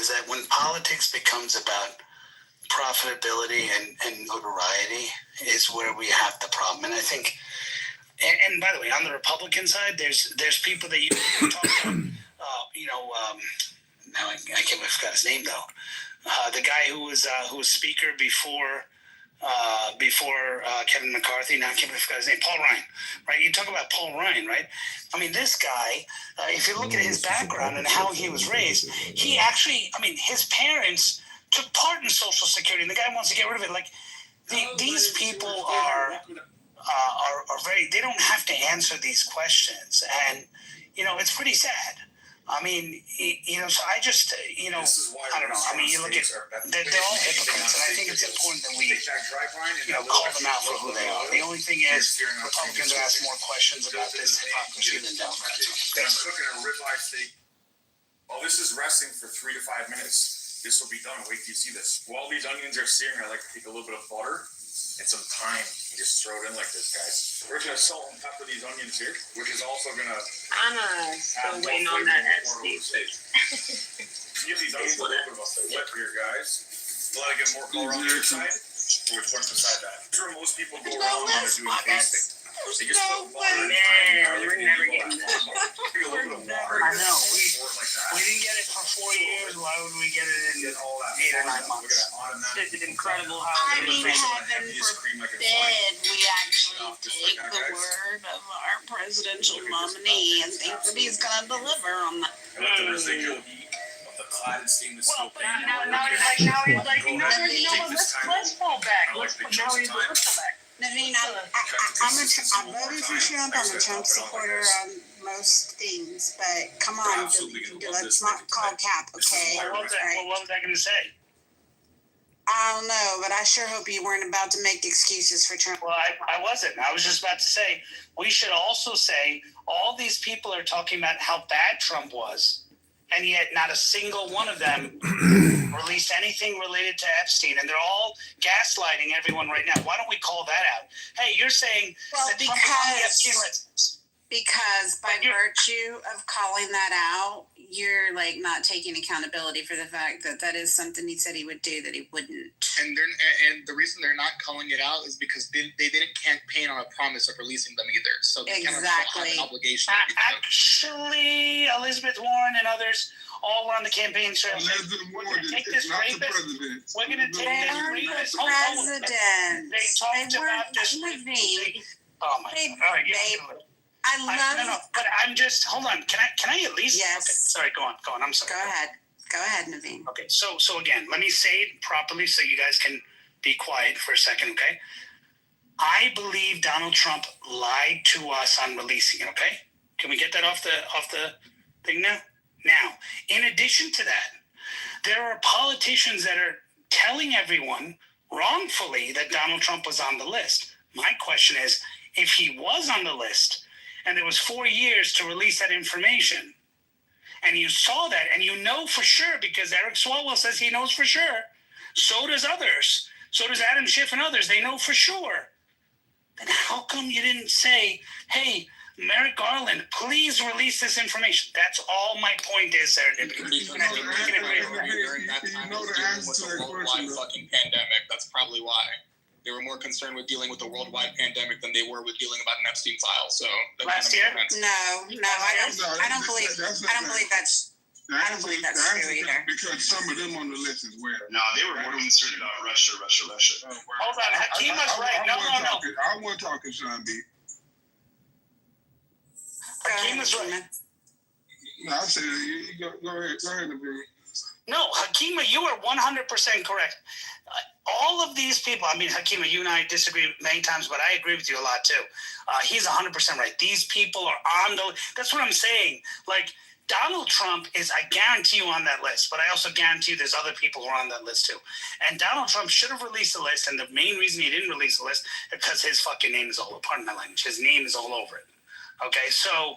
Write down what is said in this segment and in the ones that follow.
is that when politics becomes about profitability and notoriety is where we have the problem. And I think, and by the way, on the Republican side, there's people that you talk about, now I can't remember, I forgot his name though. The guy who was speaker before Kevin McCarthy. Now I can't remember, I forgot his name. Paul Ryan, right? You talk about Paul Ryan, right? I mean, this guy, if you look at his background and how he was raised, he actually, I mean, his parents took part in Social Security, and the guy wants to get rid of it. Like, these people are very, they don't have to answer these questions, and it's pretty sad. I mean, so I just, I don't know. I mean, you look at, they're all hypocrites, and I think it's important that we, call them out for who they are. The only thing is, Republicans are asking more questions about this hypocrisy than Democrats. I'm cooking a ribeye steak. Well, this is resting for 3 to 5 minutes. This will be done. Wait till you see this. While these onions are searing, I like to take a little bit of butter and some thyme and just throw it in like this, guys. We're going to salt and pepper these onions here, which is also going to... I'm still waiting on that SD. Give these onions a little bit of a flip here, guys. Let it get more color on the other side. We'll put it beside that. That's where most people go wrong when they're doing tasting. They just put butter and thyme. We're never getting that. I know. We didn't get it for 4 years. Why would we get it in 8 or 9 months? It's incredible how I mean, heaven forbid we actually take the word of our presidential nominee and think that he's going to deliver on that. And let the residual heat of the clad and stainless steel pan. Now he's like, let's fall back. Now he's like, let's fall back. Naveen, I voted for Trump. I'm a Trump supporter on most things, but come on, let's not call cap, okay? What was I going to say? I don't know, but I sure hope you weren't about to make excuses for Trump. Well, I wasn't. I was just about to say, we should also say all these people are talking about how bad Trump was, and yet not a single one of them released anything related to Epstein, and they're all gaslighting everyone right now. Why don't we call that out? Hey, you're saying that Trump is on the Epstein list. Because by virtue of calling that out, you're like not taking accountability for the fact that that is something he said he would do that he wouldn't. And the reason they're not calling it out is because they didn't campaign on a promise of releasing them either. So they kind of have an obligation. Actually, Elizabeth Warren and others all were on the campaign trail. We're going to take this rapist. We're going to take this rapist. President. They talked about this. Oh my God! All right, but I'm just, hold on. Can I at least? Yes. Okay, sorry, go on. I'm sorry. Go ahead, Naveen. Okay, so again, let me say it properly so you guys can be quiet for a second, okay? I believe Donald Trump lied to us on releasing it, okay? Can we get that off the thing now? Now, in addition to that, there are politicians that are telling everyone wrongfully that Donald Trump was on the list. My question is, if he was on the list, and there was 4 years to release that information, and you saw that, and you know for sure, because Eric Swalwell says he knows for sure, so does others, so does Adam Schiff and others, they know for sure, then how come you didn't say, hey, Merrick Garland, please release this information? That's all my point is there. During that time, it was a worldwide fucking pandemic. That's probably why. They were more concerned with dealing with a worldwide pandemic than they were with dealing about an Epstein file. So last year? No, I don't believe that's true either. Because some of them on the list as well. No, they were more concerned about Russia. Hold on, Hakima's right. No. I want to talk to Sean B. Hakima's right. No, I said, go ahead, Naveen. No, Hakima, you are 100% correct. All of these people, I mean, Hakima, you and I disagree many times, but I agree with you a lot too. He's 100% right. These people are on the, that's what I'm saying. Like, Donald Trump is, I guarantee you, on that list, but I also guarantee you there's other people who are on that list too. And Donald Trump should have released the list, and the main reason he didn't release the list is because his fucking name is all, pardon my language, his name is all over it. Okay, so,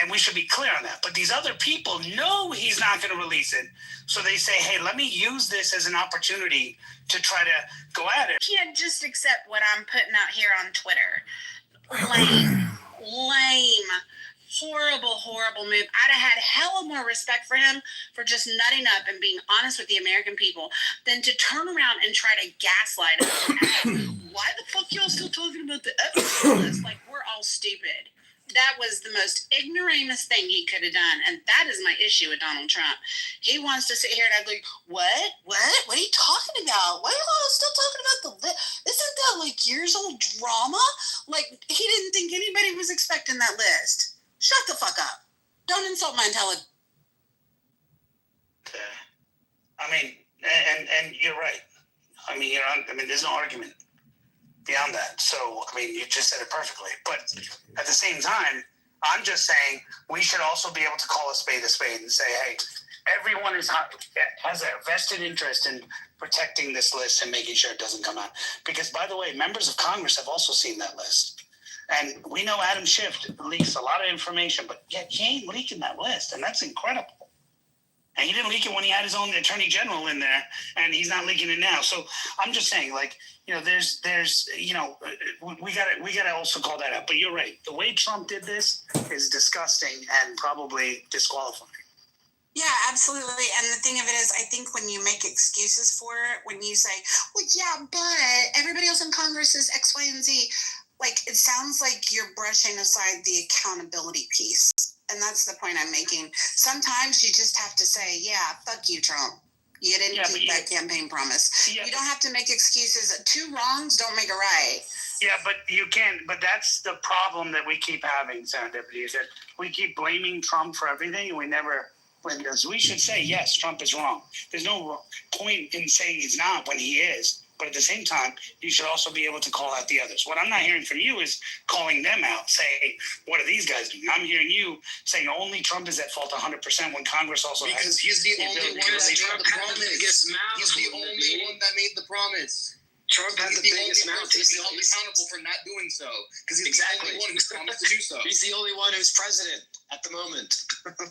and we should be clear on that. But these other people know he's not going to release it. So they say, hey, let me use this as an opportunity to try to go at it. Can't just accept what I'm putting out here on Twitter. Lame. horrible move. I'd have had hella more respect for him for just nutting up and being honest with the American people than to turn around and try to gaslight us. Why the fuck y'all still talking about the Epstein list? Like, we're all stupid. That was the most ignoramus thing he could have done, and that is my issue with Donald Trump. He wants to sit here and act like, what are you talking about? Why are you still talking about the list? Isn't that like years old drama? Like, he didn't think anybody was expecting that list. Shut the fuck up. Don't insult my intelligence. I mean, and you're right. I mean, there's no argument beyond that. So, I mean, you just said it perfectly. But at the same time, I'm just saying we should also be able to call a spade and say, hey, everyone has a vested interest in protecting this list and making sure it doesn't come out. Because, by the way, members of Congress have also seen that list. And we know Adam Schiff leaks a lot of information, but yet he ain't leaking that list, and that's incredible. And he didn't leak it when he had his own attorney general in there, and he's not leaking it now. So I'm just saying, like, there's we gotta also call that out. But you're right. The way Trump did this is disgusting and probably disqualifying. Yeah, absolutely. And the thing of it is, I think when you make excuses for it, when you say, well, yeah, but everybody else in Congress is X, Y, and Z, like, it sounds like you're brushing aside the accountability piece. And that's the point I'm making. Sometimes you just have to say, yeah, fuck you, Trump. You didn't keep that campaign promise. You don't have to make excuses. 2 wrongs don't make a right. Yeah, but you can. But that's the problem that we keep having, Serendipity, is that we keep blaming Trump for everything, and we never. We should say, yes, Trump is wrong. There's no point in saying he's not when he is. But at the same time, you should also be able to call out the others. What I'm not hearing from you is calling them out, saying, what are these guys doing? I'm hearing you saying only Trump is at fault 100% when Congress also has. Because he's the only one that made the promise. He's the only one that made the promise. Trump has the biggest mouth. He's the only accountable for not doing so. Because he's the only one who's promised to do so. He's the only one who's president at the moment.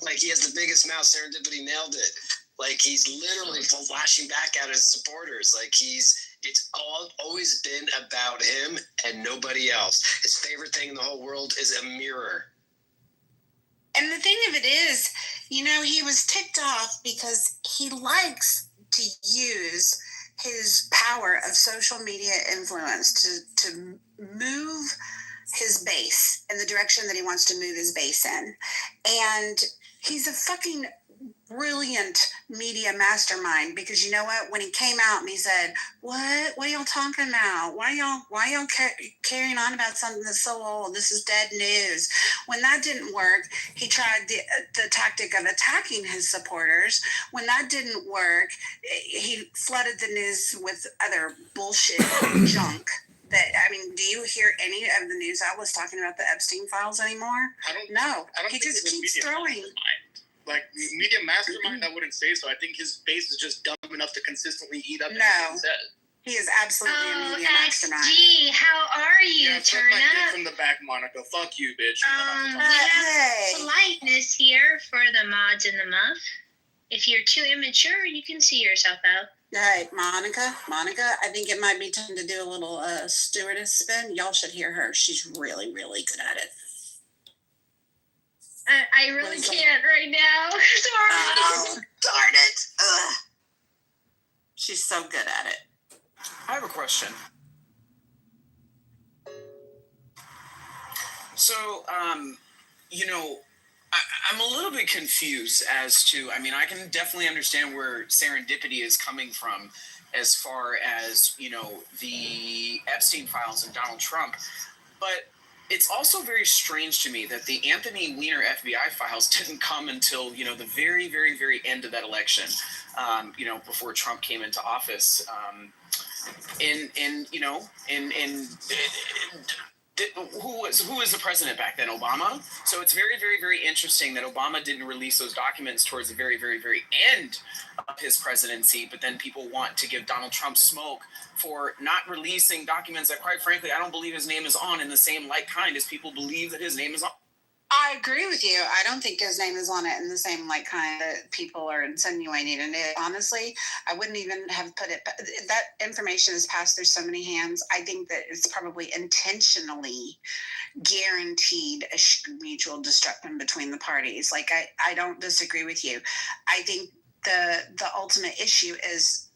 Like, he has the biggest mouth. Serendipity nailed it. Like, he's literally lashing back at his supporters. Like, it's always been about him and nobody else. His favorite thing in the whole world is a mirror. And the thing of it is, he was ticked off because he likes to use his power of social media influence to move his base in the direction that he wants to move his base in. And he's a fucking brilliant media mastermind, because you know what, when he came out and he said, what are y'all talking about, why y'all carrying on about something that's so old, this is dead news. When that didn't work, he tried the tactic of attacking his supporters. When that didn't work, he flooded the news with other bullshit junk. Do you hear any of the news outlets talking about the Epstein files anymore? No, he just keeps throwing. Like, media mastermind, I wouldn't say so. I think his base is just dumb enough to consistently eat up anything he said. He is absolutely a media mastermind. XG, how are you? Turn up. From the back, Monica. Fuck you, bitch. We have politeness here for the mods and the muff. If you're too immature, you can see yourself out. Hey, Monica, I think it might be time to do a little stewardess spin. Y'all should hear her. She's really, really good at it. I really can't right now. Sorry. Oh, darn it. Ugh. She's so good at it. I have a question. So, I'm a little bit confused as to, I can definitely understand where Serendipity is coming from as far as, the Epstein files and Donald Trump. But it's also very strange to me that the Anthony Weiner FBI files didn't come until, the very, very, very end of that election, before Trump came into office. Who was the president back then? Obama. So it's very, very, very interesting that Obama didn't release those documents towards the very, very, very end of his presidency, but then people want to give Donald Trump smoke for not releasing documents that, quite frankly, I don't believe his name is on in the same kind as people believe that his name is on. I agree with you. I don't think his name is on it in the same like kind that people are insinuating. And it, honestly, I wouldn't even have put it. That information has passed through so many hands. I think that it's probably intentionally guaranteed a mutual destruction between the parties. Like I don't disagree with you. I think the ultimate issue is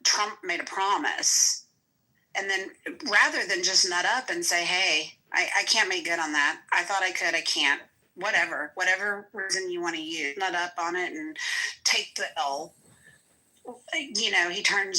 Trump made a promise, and then rather than just nut up and say, hey, I can't make good on that. I thought I could, I can't. Whatever reason you want to use, nut up on it and take the L. You know, he turns